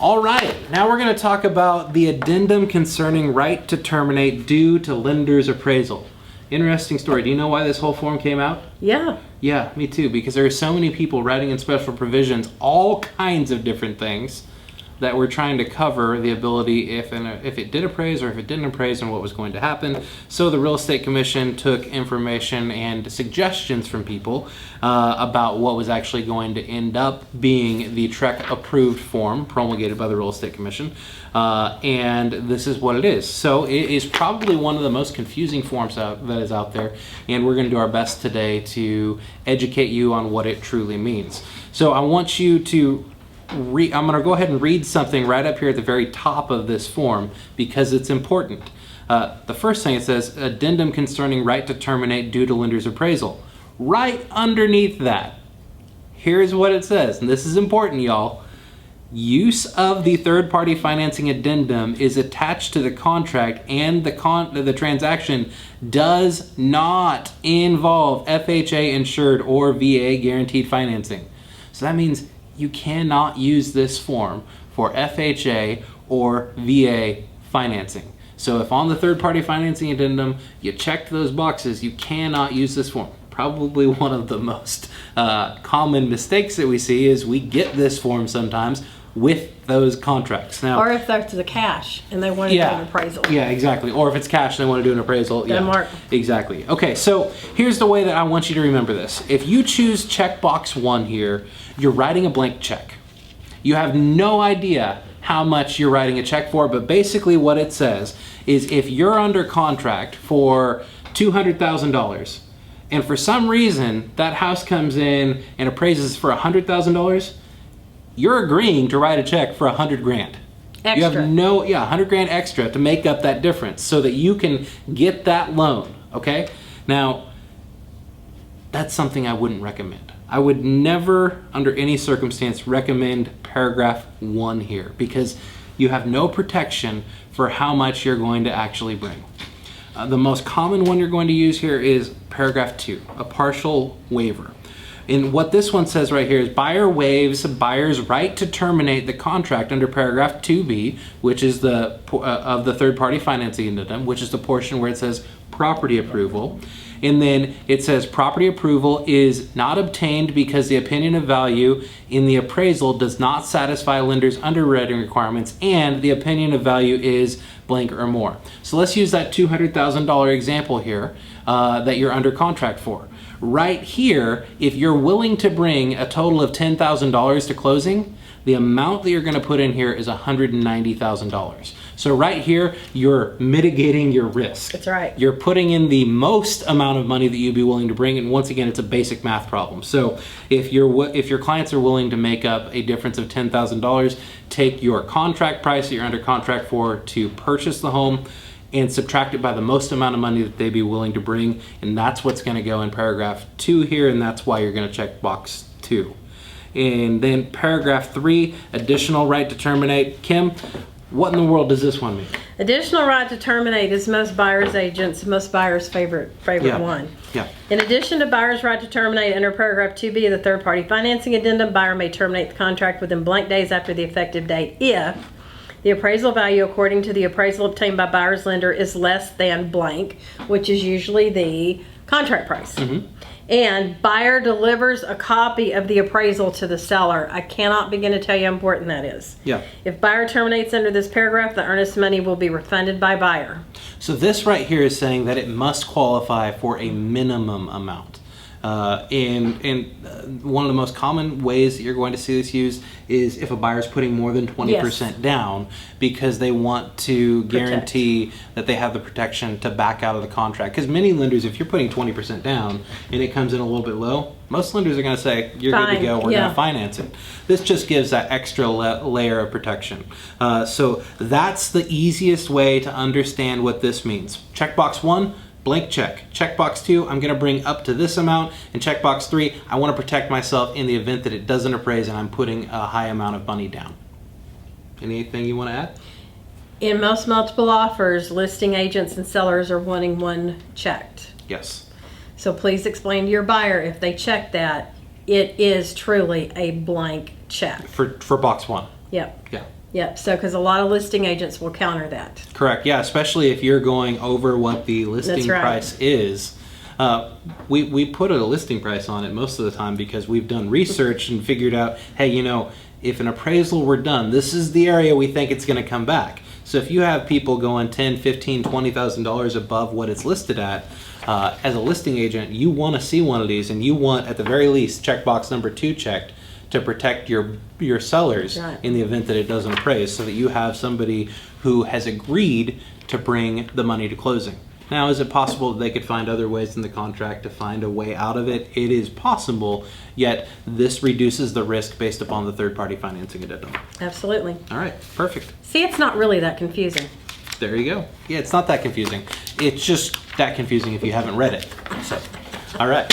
All right, now we're going to talk about the addendum concerning right to terminate due to lender's appraisal. Interesting story. Do you know why this whole form came out? Yeah. Yeah, me too, because there are so many people writing in special provisions, all kinds of different things that we're trying to cover the ability if it did appraise or if it didn't appraise and what was going to happen. So the Real Estate Commission took information and suggestions from people about what was actually going to end up being the TREC approved form promulgated by the Real Estate Commission. And this is what it is. So it is probably one of the most confusing forms that is out there, and we're going to do our best today to educate you on what it truly means. So I want you to I'm going to go ahead and read something right up here at the very top of this form because it's important. The first thing it says, addendum concerning right to terminate due to lender's appraisal. Right underneath that, here's what it says, and this is important, y'all. Use of the third-party financing addendum is attached to the contract, and the transaction does not involve FHA insured or VA guaranteed financing. So that means you cannot use this form for FHA or VA financing. So if on the third-party financing addendum you checked those boxes, you cannot use this form. Probably one of the most common mistakes that we see is we get this form sometimes with those contracts. Now, or if that's the cash and they want to do an appraisal. Yeah, exactly. Or if it's cash and they want to do an appraisal. Denmark. Yeah, exactly. Okay, so here's the way that I want you to remember this. If you choose checkbox 1 here, you're writing a blank check. You have no idea how much you're writing a check for, but basically what it says is if you're under contract for $200,000 and for some reason that house comes in and appraises for $100,000, you're agreeing to write a check for $100,000. Extra. You have $100,000 extra to make up that difference so that you can get that loan, okay? Now, that's something I wouldn't recommend. I would never, under any circumstance, recommend paragraph 1 here because you have no protection for how much you're going to actually bring. The most common one you're going to use here is paragraph 2, a partial waiver. And what this one says right here is buyer waives buyer's right to terminate the contract under paragraph 2B, which is the of the third-party financing addendum, which is the portion where it says property approval. And then it says property approval is not obtained because the opinion of value in the appraisal does not satisfy lender's underwriting requirements and the opinion of value is blank or more. So let's use that $200,000 example here that you're under contract for. Right here, if you're willing to bring a total of $10,000 to closing, the amount that you're going to put in here is $190,000. So right here, you're mitigating your risk. That's right. You're putting in the most amount of money that you'd be willing to bring, and once again, it's a basic math problem. So if your clients are willing to make up a difference of $10,000, take your contract price that you're under contract for to purchase the home, and subtract it by the most amount of money that they'd be willing to bring, and that's what's going to go in paragraph 2 here, and that's why you're going to check box 2. And then paragraph 3, additional right to terminate. Kim, what in the world does this one mean? Additional right to terminate is most buyers' favorite one. Yeah. In addition to buyer's right to terminate under paragraph 2B of the third-party financing addendum, buyer may terminate the contract within blank days after the effective date if the appraisal value according to the appraisal obtained by buyer's lender is less than blank, which is usually the contract price. Mm-hmm. And buyer delivers a copy of the appraisal to the seller. I cannot begin to tell you how important that is. Yeah. If buyer terminates under this paragraph, the earnest money will be refunded by buyer. So this right here is saying that it must qualify for a minimum amount. And one of the most common ways that you're going to see this used is if a buyer's putting more than 20% down because they want to guarantee that they have the protection to back out of the contract. Because many lenders, if you're putting 20% down and it comes in a little bit low, most lenders are going to say, you're good to go, we're going to finance it. This just gives that extra layer of protection. So that's the easiest way to understand what this means. Checkbox 1, blank check. Checkbox 2, I'm going to bring up to this amount. And checkbox 3, I want to protect myself in the event that it doesn't appraise and I'm putting a high amount of money down. Anything you want to add? In most multiple offers, listing agents and sellers are wanting one checked. Yes. So please explain to your buyer if they check that, it is truly a blank check. For box 1. Yep. Yeah. Yep, so because a lot of listing agents will counter that. Correct. Yeah, especially if you're going over what the listing That's right. price is. We put a listing price on it most of the time because we've done research and figured out, hey, you know, if an appraisal were done, this is the area we think it's going to come back. So if you have people going $10,000, $15,000, $20,000 above what it's listed at, as a listing agent, you want to see one of these, and you want, at the very least, checkbox number 2 checked to protect your sellers Right. in the event that it doesn't appraise, so that you have somebody who has agreed to bring the money to closing. Now, is it possible that they could find other ways in the contract to find a way out of it? It is possible, yet this reduces the risk based upon the third-party financing addendum. Absolutely. All right, perfect. See, it's not really that confusing. There you go. Yeah, it's not that confusing. It's just that confusing if you haven't read it. So, all right.